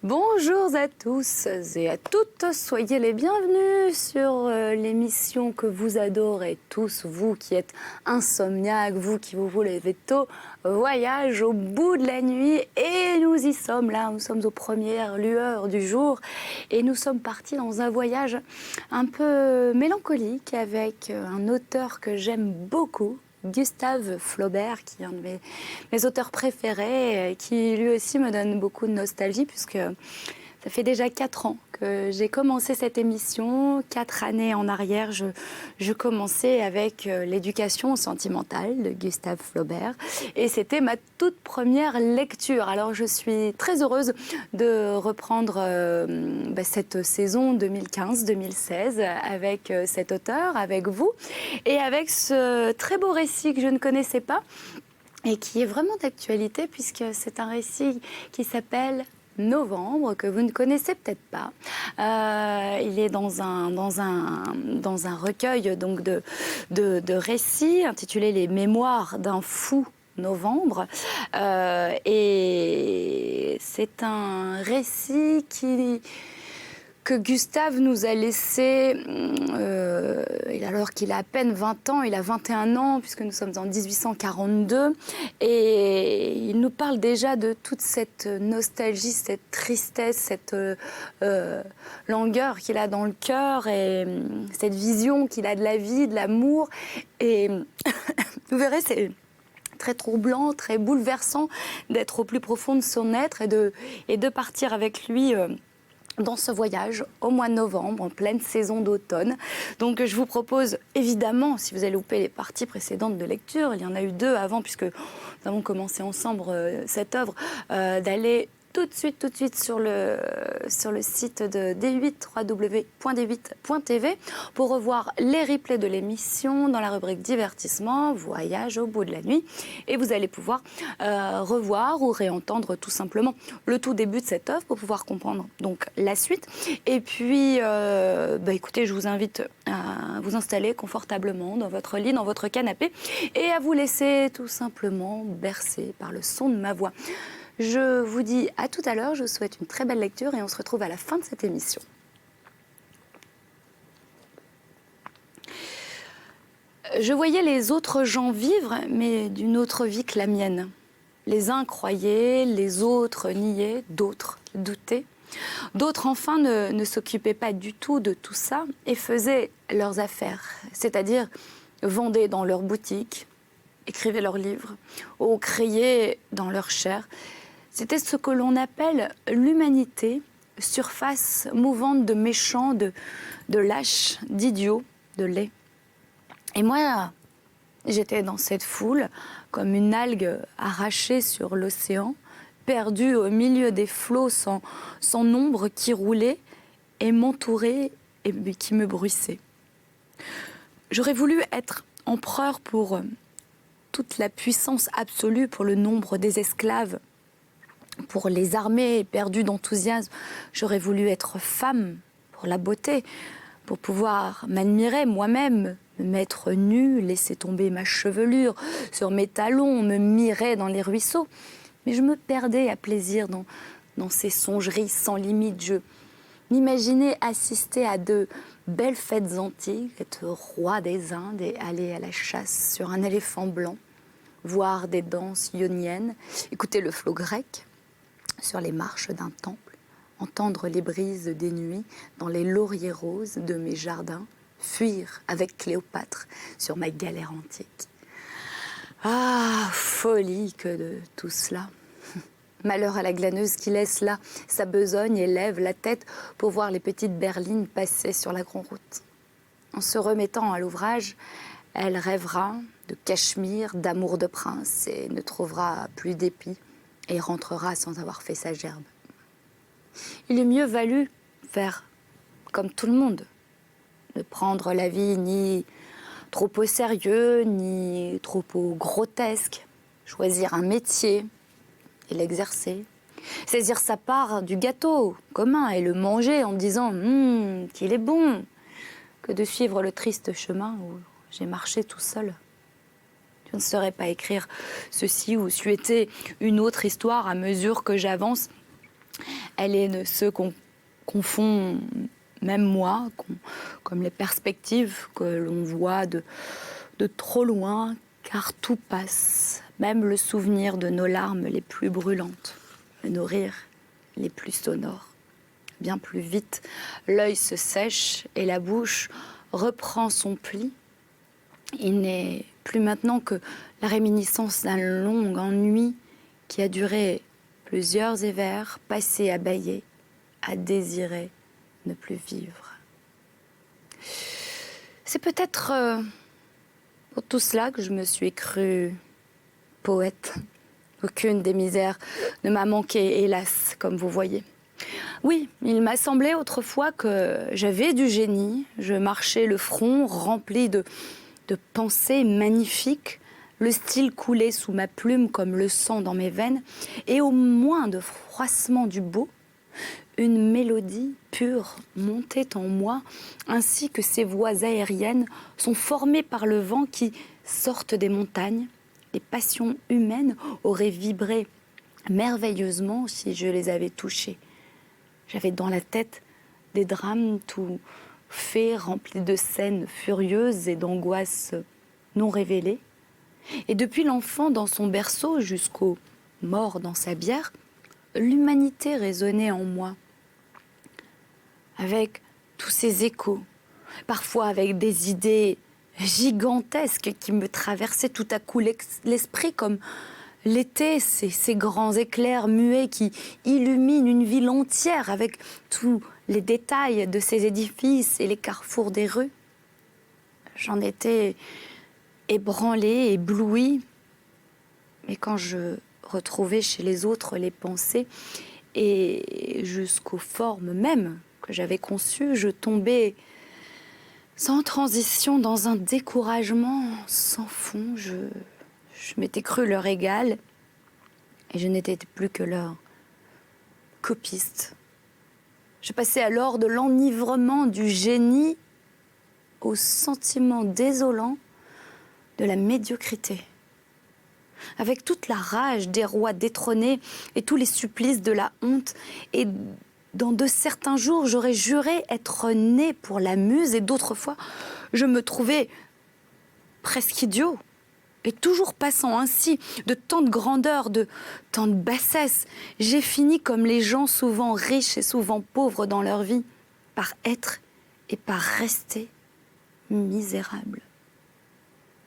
Bonjour à tous et à toutes, soyez les bienvenus sur l'émission que vous adorez tous, vous qui êtes insomniaques, vous qui vous lever tôt, voyage au bout de la nuit et nous y sommes là, nous sommes aux premières lueurs du jour et nous sommes partis dans un voyage un peu mélancolique avec un auteur que j'aime beaucoup, Gustave Flaubert, qui est un de mes auteurs préférés, qui lui aussi me donne beaucoup de nostalgie, puisque ça fait déjà 4 ans que j'ai commencé cette émission. 4 années en arrière, je commençais avec l'éducation sentimentale de Gustave Flaubert. Et c'était ma toute première lecture. Alors je suis très heureuse de reprendre cette saison 2015-2016 avec cet auteur, avec vous, et avec ce très beau récit que je ne connaissais pas et qui est vraiment d'actualité, puisque c'est un récit qui s'appelle Novembre, que vous ne connaissez peut-être pas. Il est dans un recueil donc de récits intitulé Les Mémoires d'un fou Novembre. Et c'est un récit que Gustave nous a laissé, alors qu'il a à peine 20 ans, il a 21 ans, puisque nous sommes en 1842, et il nous parle déjà de toute cette nostalgie, cette tristesse, cette langueur qu'il a dans le cœur, et cette vision qu'il a de la vie, de l'amour, et vous verrez, c'est très troublant, très bouleversant d'être au plus profond de son être et de partir avec lui dans ce voyage au mois de novembre, en pleine saison d'automne. Donc je vous propose évidemment, si vous avez loupé les parties précédentes de lecture, il y en a eu 2 avant puisque nous avons commencé ensemble cette œuvre, d'aller tout de suite sur le site de D8, www.d8.tv, pour revoir les replays de l'émission dans la rubrique divertissement, voyage au bout de la nuit. Et vous allez pouvoir revoir ou réentendre tout simplement le tout début de cette œuvre pour pouvoir comprendre donc la suite. Et puis, écoutez, je vous invite à vous installer confortablement dans votre lit, dans votre canapé, et à vous laisser tout simplement bercer par le son de ma voix. Je vous dis à tout à l'heure, je vous souhaite une très belle lecture et on se retrouve à la fin de cette émission. Je voyais les autres gens vivre, mais d'une autre vie que la mienne. Les uns croyaient, les autres niaient, d'autres doutaient. D'autres, enfin, ne s'occupaient pas du tout de tout ça et faisaient leurs affaires, c'est-à-dire vendaient dans leurs boutiques, écrivaient leurs livres ou criaient dans leur chair. C'était ce que l'on appelle l'humanité, surface mouvante de méchants, de lâches, d'idiots, de laids. Et moi, j'étais dans cette foule, comme une algue arrachée sur l'océan, perdue au milieu des flots sans nombre qui roulaient et m'entouraient et qui me bruissaient. J'aurais voulu être empereur pour toute la puissance absolue, pour le nombre des esclaves, pour les armées perdues d'enthousiasme. J'aurais voulu être femme pour la beauté, pour pouvoir m'admirer moi-même, me mettre nue, laisser tomber ma chevelure sur mes talons, me mirer dans les ruisseaux. Mais je me perdais à plaisir dans ces songeries sans limite. Je m'imaginais assister à de belles fêtes antiques, être roi des Indes et aller à la chasse sur un éléphant blanc, voir des danses ioniennes, écouter le flot grec sur les marches d'un temple, entendre les brises des nuits dans les lauriers roses de mes jardins, fuir avec Cléopâtre sur ma galère antique. Ah, folie que de tout cela. Malheur à la glaneuse qui laisse là sa besogne et lève la tête pour voir les petites berlines passer sur la grande route. En se remettant à l'ouvrage, elle rêvera de Cachemire, d'amour de prince et ne trouvera plus d'épis et rentrera sans avoir fait sa gerbe. Il est mieux valu faire comme tout le monde, ne prendre la vie ni trop au sérieux, ni trop au grotesque, choisir un métier et l'exercer, saisir sa part du gâteau commun et le manger en disant qu'il est bon, que de suivre le triste chemin où j'ai marché tout seul. Je ne saurais pas écrire ceci ou souhaiter une autre histoire à mesure que j'avance Elle est de ceux qu'on confond, même moi, comme les perspectives que l'on voit de trop loin, car tout passe, même le souvenir de nos larmes les plus brûlantes, de nos rires les plus sonores. Bien plus vite, l'œil se sèche et la bouche reprend son pli. Il n'est plus maintenant que la réminiscence d'un long ennui qui a duré plusieurs hivers, passés à bâiller, à désirer ne plus vivre. C'est peut-être pour tout cela que je me suis crue poète. Aucune des misères ne m'a manqué, hélas, comme vous voyez. Oui, il m'a semblé autrefois que j'avais du génie. Je marchais le front rempli de pensées magnifiques. Le style coulait sous ma plume comme le sang dans mes veines. Et au moindre froissement du beau, une mélodie pure montait en moi, ainsi que ces voix aériennes sont formées par le vent qui sortent des montagnes. Les passions humaines auraient vibré merveilleusement si je les avais touchées. J'avais dans la tête des drames tout faits, remplis de scènes furieuses et d'angoisses non révélées. Et depuis l'enfant dans son berceau jusqu'au mort dans sa bière, l'humanité résonnait en moi, avec tous ces échos, parfois avec des idées gigantesques qui me traversaient tout à coup l'esprit comme l'été, ces grands éclairs muets qui illuminent une ville entière avec tous les détails de ces édifices et les carrefours des rues. J'en étais ébranlée, éblouie, mais quand je retrouvais chez les autres les pensées et jusqu'aux formes mêmes que j'avais conçues, je tombais sans transition dans un découragement sans fond. Je m'étais crue leur égale et je n'étais plus que leur copiste. Je passais alors de l'enivrement du génie au sentiment désolant de la médiocrité. Avec toute la rage des rois détrônés et tous les supplices de la honte. Et dans de certains jours, j'aurais juré être née pour la muse et d'autres fois, je me trouvais presque idiot. Et toujours passant ainsi de tant de grandeur, de tant de bassesse, j'ai fini comme les gens souvent riches et souvent pauvres dans leur vie, par être et par rester misérable.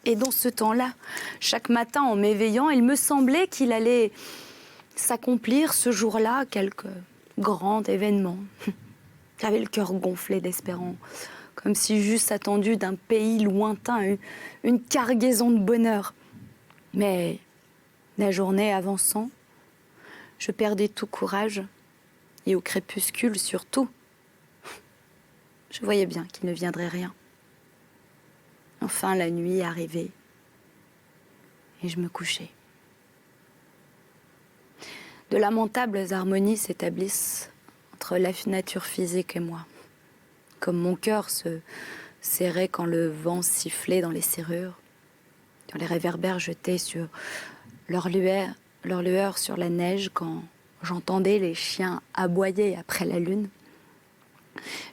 Et dans ce temps-là, chaque matin en m'éveillant, il me semblait qu'il allait s'accomplir ce jour-là quelque grand événement. J'avais le cœur gonflé d'espérance, comme si j'eusse attendu d'un pays lointain une cargaison de bonheur. Mais la journée avançant, je perdais tout courage, et au crépuscule surtout, je voyais bien qu'il ne viendrait rien. Enfin, la nuit arrivait et je me couchais. De lamentables harmonies s'établissent entre la nature physique et moi. Comme mon cœur se serrait quand le vent sifflait dans les serrures, quand les réverbères jetaient sur leur lueur sur la neige, quand j'entendais les chiens aboyer après la lune.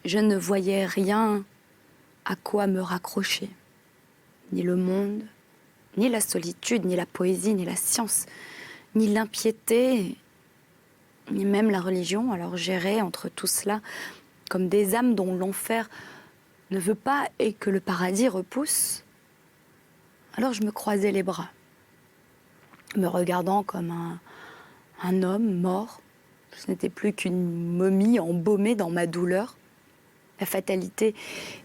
Je ne voyais rien à quoi me raccrocher. Ni le monde, ni la solitude, ni la poésie, ni la science, ni l'impiété, ni même la religion. Alors j'errais entre tout cela comme des âmes dont l'enfer ne veut pas et que le paradis repousse. Alors je me croisais les bras, me regardant comme un homme mort. Ce n'était plus qu'une momie embaumée dans ma douleur. La fatalité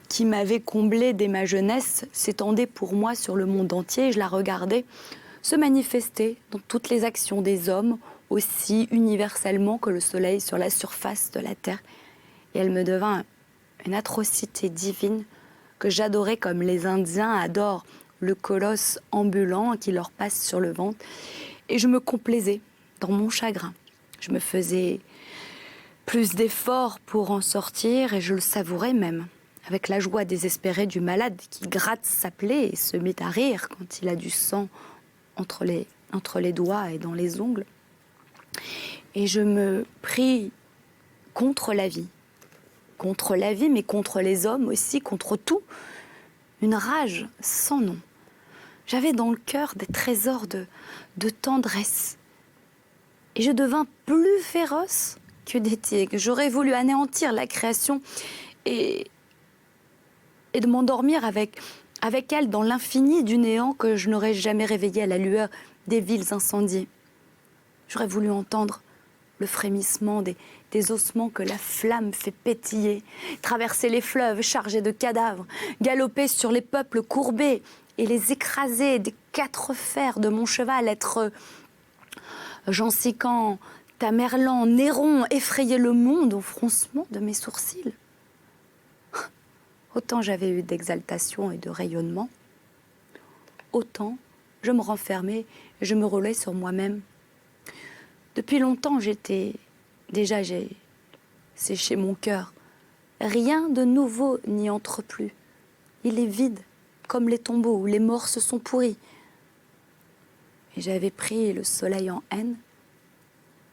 qui m'avait comblée dès ma jeunesse s'étendait pour moi sur le monde entier et je la regardais se manifester dans toutes les actions des hommes, aussi universellement que le soleil sur la surface de la terre. Et elle me devint une atrocité divine que j'adorais comme les Indiens adorent le colosse ambulant qui leur passe sur le ventre. Et je me complaisais dans mon chagrin. Je me faisais plus d'efforts pour en sortir et je le savourais même, avec la joie désespérée du malade qui gratte sa plaie et se mit à rire quand il a du sang entre les doigts et dans les ongles. Et je me pris contre la vie. Contre la vie, mais contre les hommes aussi, contre tout. Une rage sans nom. J'avais dans le cœur des trésors de tendresse. Et je devins plus féroce que des tigres. J'aurais voulu anéantir la création et de m'endormir avec elle dans l'infini du néant que je n'aurais jamais réveillé à la lueur des villes incendiées. J'aurais voulu entendre le frémissement des ossements que la flamme fait pétiller, traverser les fleuves chargés de cadavres, galoper sur les peuples courbés et les écraser des quatre fers de mon cheval, être Gensican, Tamerlan, Néron, effrayer le monde au froncement de mes sourcils. Autant j'avais eu d'exaltation et de rayonnement, autant je me renfermais et je me roulais sur moi-même. Depuis longtemps, j'ai séché mon cœur. Rien de nouveau n'y entre plus. Il est vide, comme les tombeaux où les morts se sont pourris. Et j'avais pris le soleil en haine.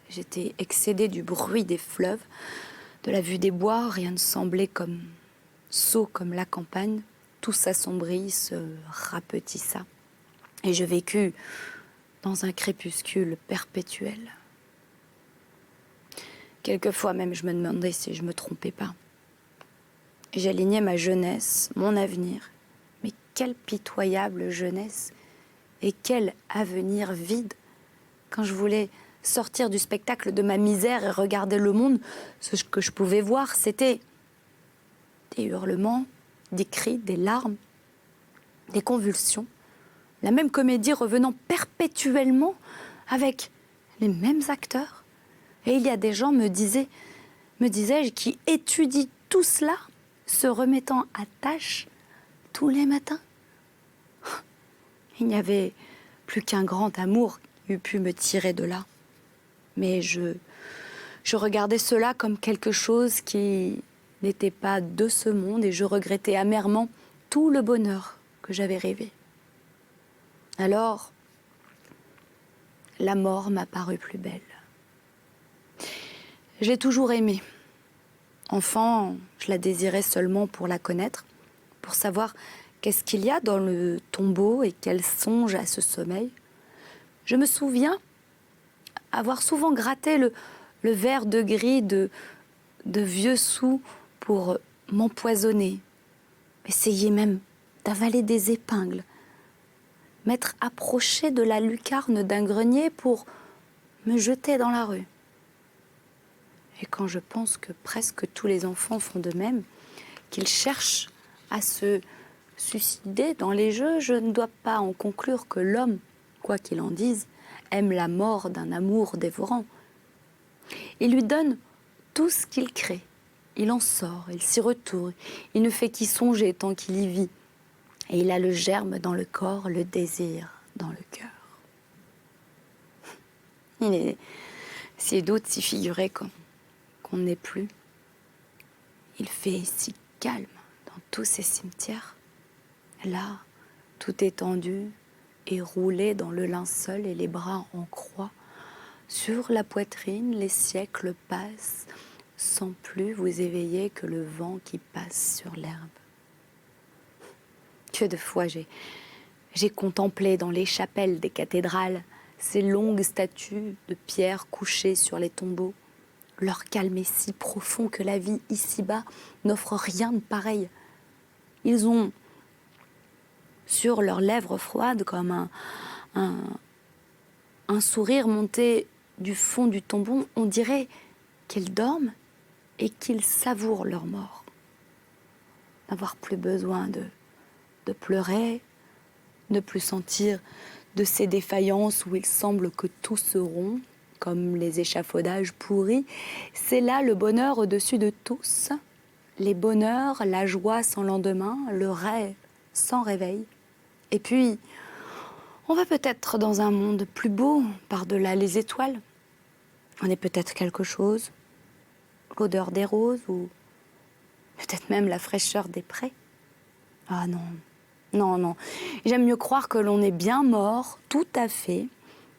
J'étais excédée du bruit des fleuves, de la vue des bois. Rien ne semblait sot comme la campagne. Tout s'assombrit, se rapetissa. Et je vécus dans un crépuscule perpétuel. Quelquefois même, je me demandais si je me trompais pas. Et j'alignais ma jeunesse, mon avenir. Mais quelle pitoyable jeunesse et quel avenir vide. Quand je voulais sortir du spectacle de ma misère et regarder le monde, ce que je pouvais voir, c'était des hurlements, des cris, des larmes, des convulsions. La même comédie revenant perpétuellement avec les mêmes acteurs. Et il y a des gens, me disais-je, qui étudient tout cela, se remettant à tâche tous les matins. Il n'y avait plus qu'un grand amour qui eût pu me tirer de là. Mais je regardais cela comme quelque chose qui n'était pas de ce monde et je regrettais amèrement tout le bonheur que j'avais rêvé. Alors, la mort m'a paru plus belle. J'ai toujours aimé. Enfant, je la désirais seulement pour la connaître, pour savoir qu'est-ce qu'il y a dans le tombeau et quel songe à ce sommeil. Je me souviens avoir souvent gratté le verre de gris de vieux sous pour m'empoisonner, essayer même d'avaler des épingles, m'être approché de la lucarne d'un grenier pour me jeter dans la rue. Et quand je pense que presque tous les enfants font de même, qu'ils cherchent à se suicider dans les jeux, je ne dois pas en conclure que l'homme, quoi qu'il en dise, aime la mort d'un amour dévorant. Il lui donne tout ce qu'il crée. Il en sort, il s'y retourne, il ne fait qu'y songer tant qu'il y vit. Et il a le germe dans le corps, le désir dans le cœur. Il est si doux de s'y figurer qu'on n'est plus. Il fait si calme dans tous ces cimetières. Là, tout étendu et roulé dans le linceul et les bras en croix. Sur la poitrine, les siècles passent sans plus vous éveiller que le vent qui passe sur l'herbe. Que de fois j'ai contemplé dans les chapelles des cathédrales ces longues statues de pierre couchées sur les tombeaux. Leur calme est si profond que la vie ici-bas n'offre rien de pareil. Ils ont sur leurs lèvres froides comme un sourire monté du fond du tombeau. On dirait qu'ils dorment et qu'ils savourent leur mort. N'avoir plus besoin de pleurer, ne plus sentir de ces défaillances où il semble que tout se rompt, comme les échafaudages pourris. C'est là le bonheur au-dessus de tous, les bonheurs, la joie sans lendemain, le rêve sans réveil. Et puis, on va peut-être dans un monde plus beau, par-delà les étoiles. On est peut-être quelque chose, l'odeur des roses ou peut-être même la fraîcheur des prés. Ah non, non, non. J'aime mieux croire que l'on est bien mort, tout à fait,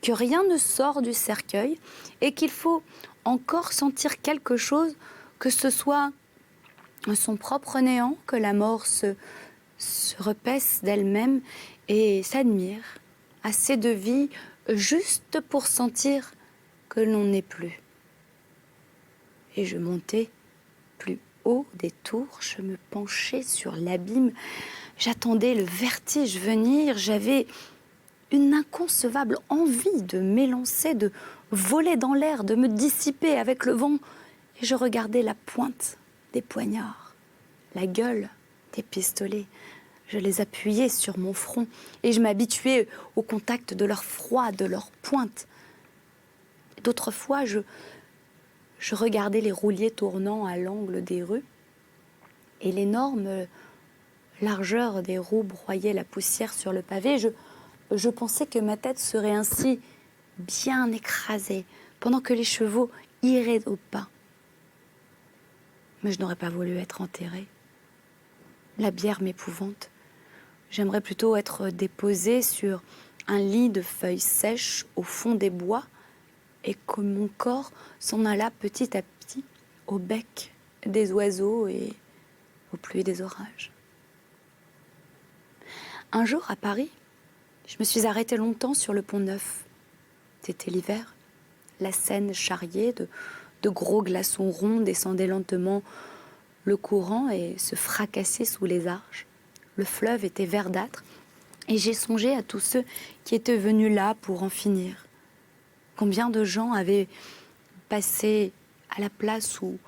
que rien ne sort du cercueil et qu'il faut encore sentir quelque chose, que ce soit son propre néant, que la mort se repaisse d'elle-même et s'admire, assez de vie juste pour sentir que l'on n'est plus. Et je montais plus haut des tours, je me penchais sur l'abîme, j'attendais le vertige venir, j'avais une inconcevable envie de m'élancer, de voler dans l'air, de me dissiper avec le vent. Et je regardais la pointe des poignards, la gueule des pistolets. Je les appuyais sur mon front et je m'habituais au contact de leur froid, de leur pointe. D'autres fois, je regardais les rouliers tournant à l'angle des rues et l'énorme largeur des roues broyait la poussière sur le pavé. Je pensais que ma tête serait ainsi bien écrasée pendant que les chevaux iraient au pas. Mais je n'aurais pas voulu être enterrée. La bière m'épouvante. J'aimerais plutôt être déposée sur un lit de feuilles sèches au fond des bois et que mon corps s'en allât petit à petit au bec des oiseaux et aux pluies des orages. Un jour à Paris, je me suis arrêtée longtemps sur le Pont-Neuf. C'était l'hiver. La Seine charriée de gros glaçons ronds descendait lentement le courant et se fracassait sous les arches. Le fleuve était verdâtre et j'ai songé à tous ceux qui étaient venus là pour en finir. Combien de gens avaient passé à la place où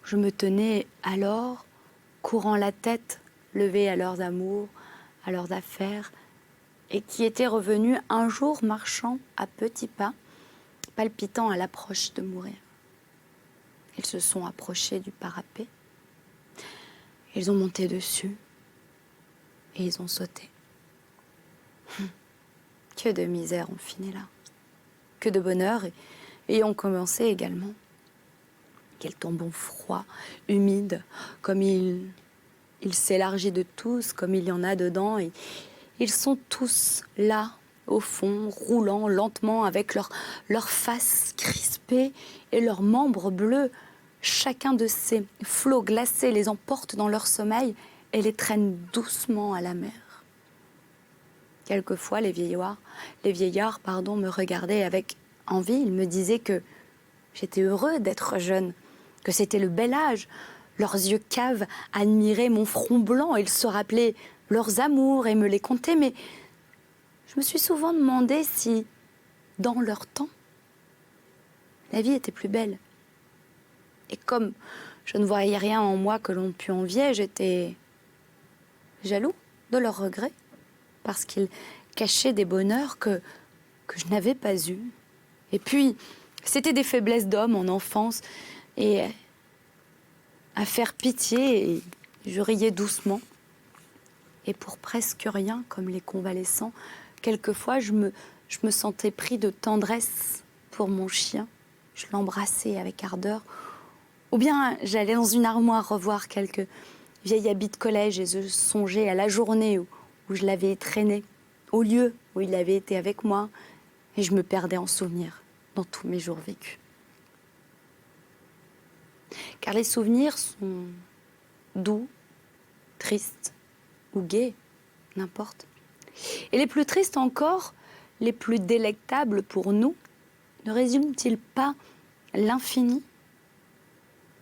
je me tenais alors, courant la tête levée à leurs amours, à leurs affaires, et qui étaient revenus un jour marchant à petits pas, palpitant à l'approche de mourir. Ils se sont approchés du parapet, ils ont monté dessus et ils ont sauté. Que de misère on finit là, que de bonheur et ont commencé également. Quel tombeau froid, humide, comme il s'élargit de tous, comme il y en a dedans. Et ils sont tous là, au fond, roulant lentement avec leurs faces crispées et leurs membres bleus. Chacun de ces flots glacés les emporte dans leur sommeil et les traîne doucement à la mer. Quelquefois, les vieillards, me regardaient avec envie. Ils me disaient que j'étais heureux d'être jeune, que c'était le bel âge. Leurs yeux caves admiraient mon front blanc. Ils se rappelaient leurs amours et me les contaient. Mais je me suis souvent demandé si, dans leur temps, la vie était plus belle. Et comme je ne voyais rien en moi que l'on pût envier, j'étais jaloux de leurs regrets, parce qu'ils cachaient des bonheurs que je n'avais pas eus. Et puis, c'était des faiblesses d'homme en enfance, et à faire pitié, et je riais doucement. Et pour presque rien, comme les convalescents, quelquefois je me sentais pris de tendresse pour mon chien. Je l'embrassais avec ardeur. Ou bien j'allais dans une armoire revoir quelques vieilles habits de collège et je songeais à la journée où je l'avais traîné, au lieu où il avait été avec moi, et je me perdais en souvenirs dans tous mes jours vécus. Car les souvenirs sont doux, tristes ou gais, n'importe. Et les plus tristes encore, les plus délectables pour nous, ne résument-ils pas l'infini?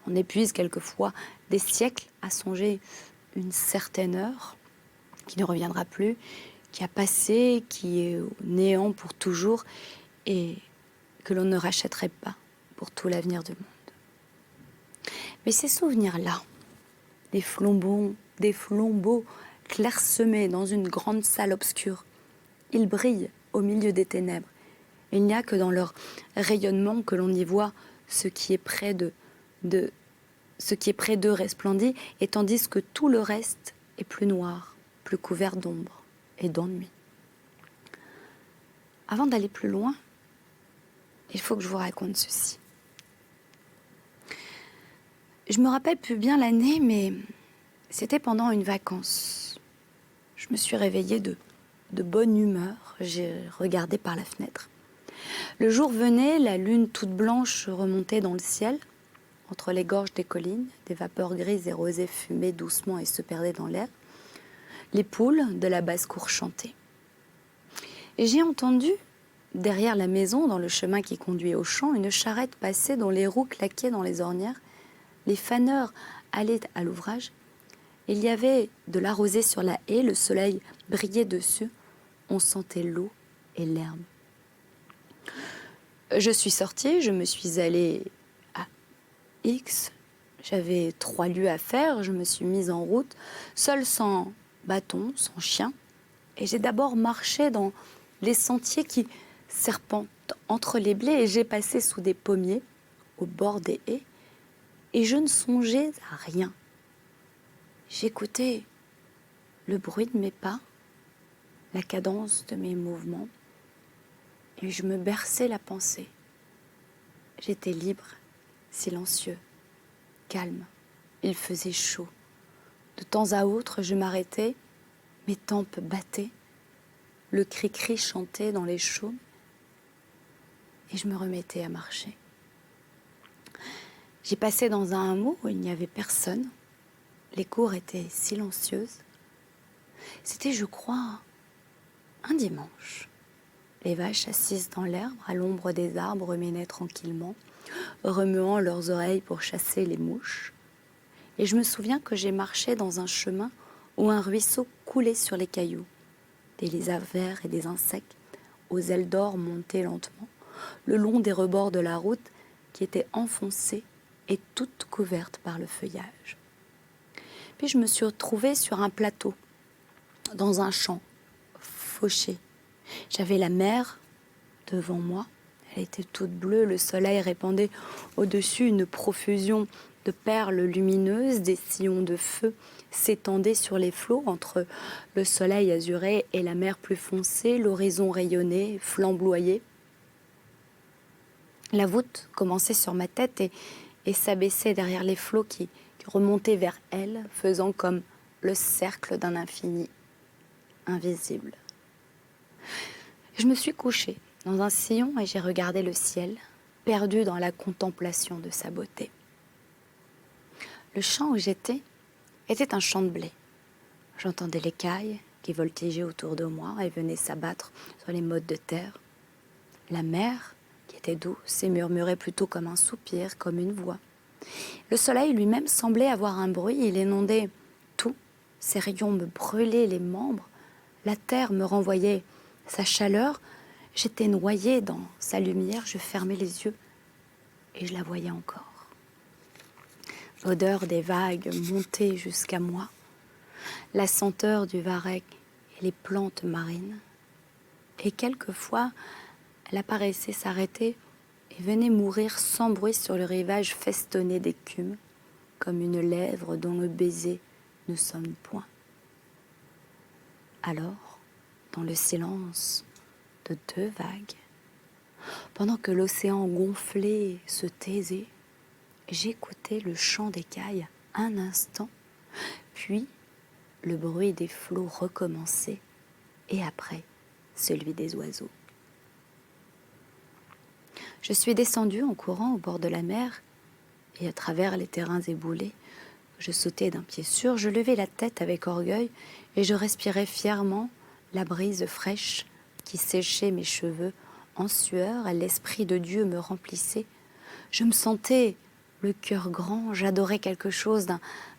On épuise quelquefois des siècles à songer une certaine heure qui ne reviendra plus, qui a passé, qui est au néant pour toujours et que l'on ne rachèterait pas pour tout l'avenir du monde. Mais ces souvenirs-là, des flambeaux clairsemés dans une grande salle obscure, ils brillent au milieu des ténèbres. Il n'y a que dans leur rayonnement que l'on y voit ce qui est près d'eux resplendit, et tandis que tout le reste est plus noir, plus couvert d'ombre et d'ennui. Avant d'aller plus loin, il faut que je vous raconte ceci. Je me rappelle plus bien l'année, mais c'était pendant une vacance. Je me suis réveillée de bonne humeur. J'ai regardé par la fenêtre. Le jour venait, la lune toute blanche remontait dans le ciel. Entre les gorges des collines, des vapeurs grises et rosées fumaient doucement et se perdaient dans l'air. Les poules de la basse-cour chantaient. Et j'ai entendu, derrière la maison, dans le chemin qui conduit au champ, une charrette passer dont les roues claquaient dans les ornières. Les faneurs allaient à l'ouvrage. Il y avait de la rosée sur la haie, le soleil brillait dessus. On sentait l'eau et l'herbe. Je suis sortie, je me suis allée à X. J'avais 3 lieues à faire, je me suis mise en route, seule sans bâton, sans chien. Et j'ai d'abord marché dans les sentiers qui serpentent entre les blés et j'ai passé sous des pommiers, au bord des haies, et je ne songeais à rien. J'écoutais le bruit de mes pas, la cadence de mes mouvements, et je me berçais la pensée. J'étais libre, silencieux, calme. Il faisait chaud. De temps à autre, je m'arrêtais, mes tempes battaient, le cri-cri chantait dans les chaumes, et je me remettais à marcher. J'ai passé dans un hameau où il n'y avait personne. Les cours étaient silencieuses. C'était, je crois, un dimanche. Les vaches assises dans l'herbe, à l'ombre des arbres, ruminaient tranquillement, remuant leurs oreilles pour chasser les mouches. Et je me souviens que j'ai marché dans un chemin où un ruisseau coulait sur les cailloux. Des lézards verts et des insectes, aux ailes d'or, montaient lentement, le long des rebords de la route qui était enfoncée et toute couverte par le feuillage. Puis je me suis retrouvée sur un plateau, dans un champ, fauché. J'avais la mer devant moi, elle était toute bleue, le soleil répandait au-dessus une profusion de perles lumineuses, des sillons de feu s'étendaient sur les flots entre le soleil azuré et la mer plus foncée, l'horizon rayonnait, flamboyait. La voûte commençait sur ma tête et s'abaissait derrière les flots qui remontaient vers elle, faisant comme le cercle d'un infini invisible. Je me suis couchée dans un sillon et j'ai regardé le ciel, perdu dans la contemplation de sa beauté. Le champ où j'étais était un champ de blé. J'entendais les cailles qui voltigeaient autour de moi et venaient s'abattre sur les mottes de terre. La mer, qui était douce et murmurait plutôt comme un soupir, comme une voix. Le soleil lui-même semblait avoir un bruit, il inondait tout. Ses rayons me brûlaient les membres. La terre me renvoyait sa chaleur. J'étais noyée dans sa lumière, je fermais les yeux et je la voyais encore. L'odeur des vagues montait jusqu'à moi, la senteur du varech et les plantes marines. Et quelquefois, elle apparaissait s'arrêter et venait mourir sans bruit sur le rivage festonné d'écume, comme une lèvre dont le baiser ne sonne point. Alors, dans le silence de 2 vagues, pendant que l'océan gonflé se taisait, j'écoutais le chant des cailles un instant, puis le bruit des flots recommençait, et après celui des oiseaux. Je suis descendue en courant au bord de la mer, et à travers les terrains éboulés, je sautais d'un pied sûr, je levais la tête avec orgueil, et je respirais fièrement la brise fraîche qui séchait mes cheveux en sueur, et l'esprit de Dieu me remplissait. Je me sentais le cœur grand, j'adorais quelque chose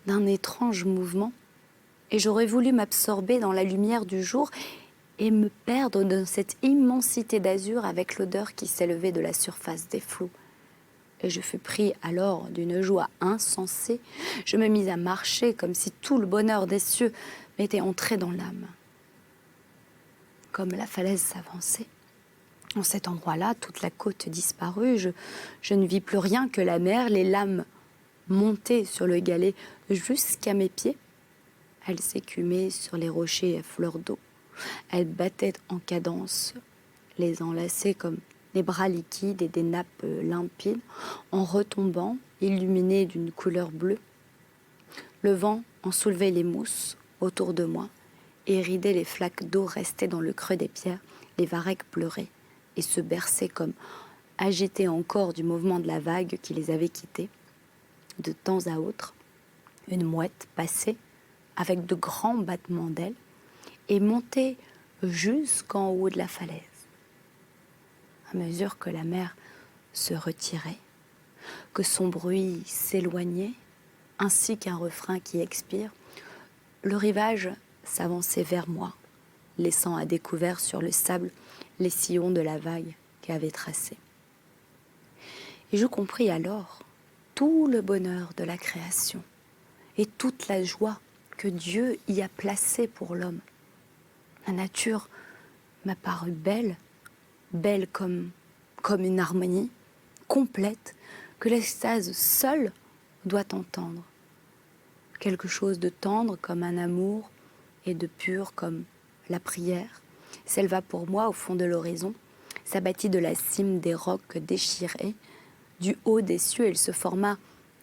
d'un étrange mouvement, et j'aurais voulu m'absorber dans la lumière du jour et me perdre dans cette immensité d'azur avec l'odeur qui s'élevait de la surface des flots. Et je fus pris alors d'une joie insensée. Je me mis à marcher comme si tout le bonheur des cieux m'était entré dans l'âme. Comme la falaise s'avançait, en cet endroit-là, toute la côte disparut. Je ne vis plus rien que la mer, les lames montaient sur le galet jusqu'à mes pieds. Elles s'écumaient sur les rochers à fleur d'eau. Elles battaient en cadence, les enlaçaient comme des bras liquides et des nappes limpides, en retombant, illuminées d'une couleur bleue. Le vent en soulevait les mousses autour de moi et ridait les flaques d'eau restées dans le creux des pierres. Les varechs pleuraient, et se berçaient comme agités encore du mouvement de la vague qui les avait quittés. De temps à autre, une mouette passait avec de grands battements d'ailes et montait jusqu'en haut de la falaise. À mesure que la mer se retirait, que son bruit s'éloignait, ainsi qu'un refrain qui expire, le rivage s'avançait vers moi, laissant à découvert sur le sable les sillons de la vague qu'avait tracée. Et je compris alors tout le bonheur de la création et toute la joie que Dieu y a placée pour l'homme. La nature m'a paru belle, belle comme une harmonie, complète, que l'extase seule doit entendre. Quelque chose de tendre comme un amour et de pur comme la prière s'éleva pour moi au fond de l'horizon, s'abattit de la cime des rocs déchirés, du haut des cieux il se forma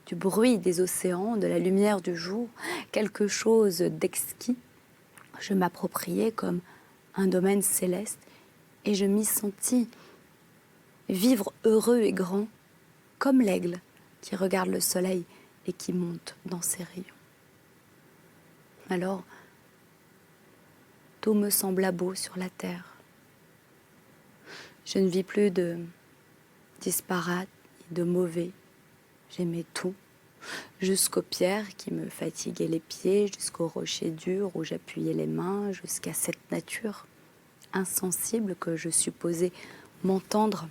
du bruit des océans, de la lumière du jour, quelque chose d'exquis. Je m'appropriai comme un domaine céleste et je m'y sentis vivre heureux et grand, comme l'aigle qui regarde le soleil et qui monte dans ses rayons. Alors, tout me sembla beau sur la terre. Je ne vis plus de disparate et de mauvais. J'aimais tout, jusqu'aux pierres qui me fatiguaient les pieds, jusqu'aux rochers durs où j'appuyais les mains, jusqu'à cette nature insensible que je supposais m'entendre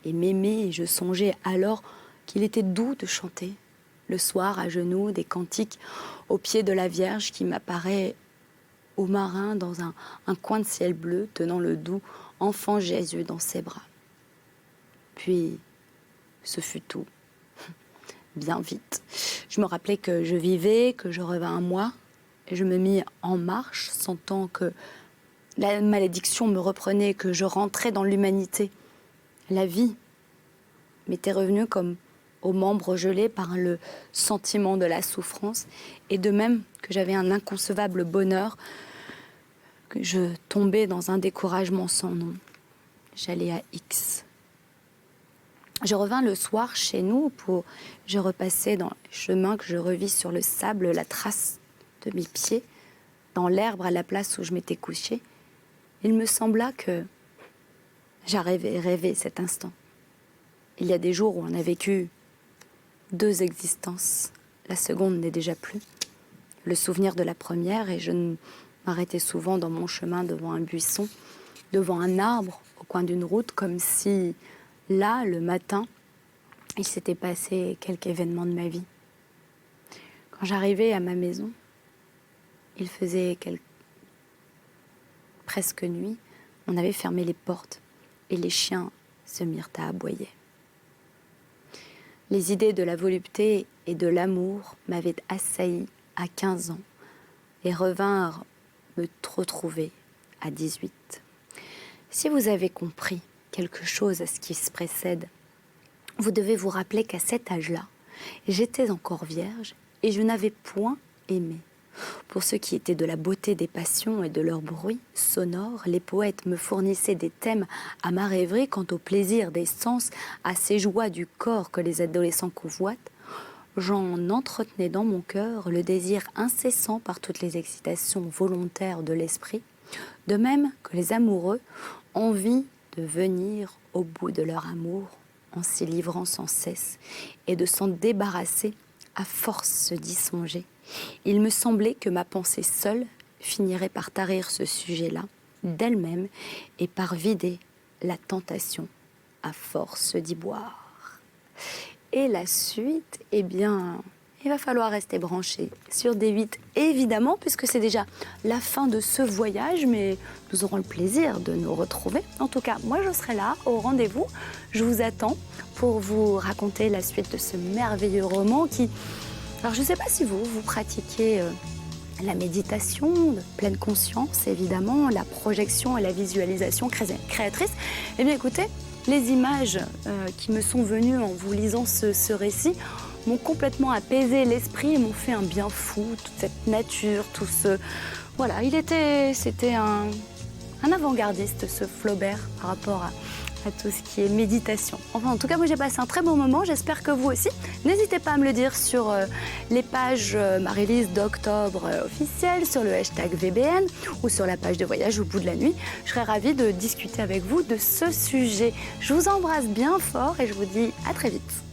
et m'aimer. Et je songeais alors qu'il était doux de chanter, le soir à genoux, des cantiques au pied de la Vierge qui m'apparaît au marin dans un coin de ciel bleu, tenant le doux enfant Jésus dans ses bras. Puis, ce fut tout. Bien vite. Je me rappelais que je vivais, que je revins à moi, et je me mis en marche, sentant que la malédiction me reprenait, que je rentrais dans l'humanité. La vie m'était revenue comme aux membres gelés par le sentiment de la souffrance, et de même que j'avais un inconcevable bonheur, que je tombais dans un découragement sans nom. J'allais à X. Je revins le soir chez nous je repassais dans le chemin que je revis sur le sable la trace de mes pieds, dans l'herbe à la place où je m'étais couchée. Il me sembla que j'avais rêvé cet instant. Il y a des jours où on a vécu 2 existences. La seconde n'est déjà plus. Le souvenir de la première, et je m'arrêtais souvent dans mon chemin devant un buisson, devant un arbre, au coin d'une route, comme si là, le matin, il s'était passé quelque événement de ma vie. Quand j'arrivais à ma maison, il faisait presque nuit. On avait fermé les portes et les chiens se mirent à aboyer. Les idées de la volupté et de l'amour m'avaient assailli à 15 ans et revinrent me retrouver à 18. Si vous avez compris quelque chose à ce qui se précède, vous devez vous rappeler qu'à cet âge-là, j'étais encore vierge et je n'avais point aimé. Pour ce qui était de la beauté des passions et de leur bruit sonore, les poètes me fournissaient des thèmes à ma rêverie quant au plaisir des sens, à ces joies du corps que les adolescents convoitent. J'en entretenais dans mon cœur le désir incessant par toutes les excitations volontaires de l'esprit, de même que les amoureux envient de venir au bout de leur amour en s'y livrant sans cesse et de s'en débarrasser à force d'y songer. Il me semblait que ma pensée seule finirait par tarir ce sujet-là d'elle-même et par vider la tentation à force d'y boire. Et la suite, eh bien, il va falloir rester branché sur D8, évidemment, puisque c'est déjà la fin de ce voyage, mais nous aurons le plaisir de nous retrouver. En tout cas, moi, je serai là, au rendez-vous. Je vous attends pour vous raconter la suite de ce merveilleux roman qui... Alors, je ne sais pas si vous pratiquez la méditation de pleine conscience, évidemment, la projection et la visualisation créatrice. Eh bien, écoutez, les images qui me sont venues en vous lisant ce récit m'ont complètement apaisé l'esprit et m'ont fait un bien fou, toute cette nature, tout ce... Voilà, c'était un un avant-gardiste, ce Flaubert, par rapport à tout ce qui est méditation. Enfin, en tout cas, moi, j'ai passé un très bon moment. J'espère que vous aussi. N'hésitez pas à me le dire sur les pages Marie-Lise d'Octobre officielle, sur le hashtag VBN ou sur la page de Voyage au bout de la nuit. Je serais ravie de discuter avec vous de ce sujet. Je vous embrasse bien fort et je vous dis à très vite.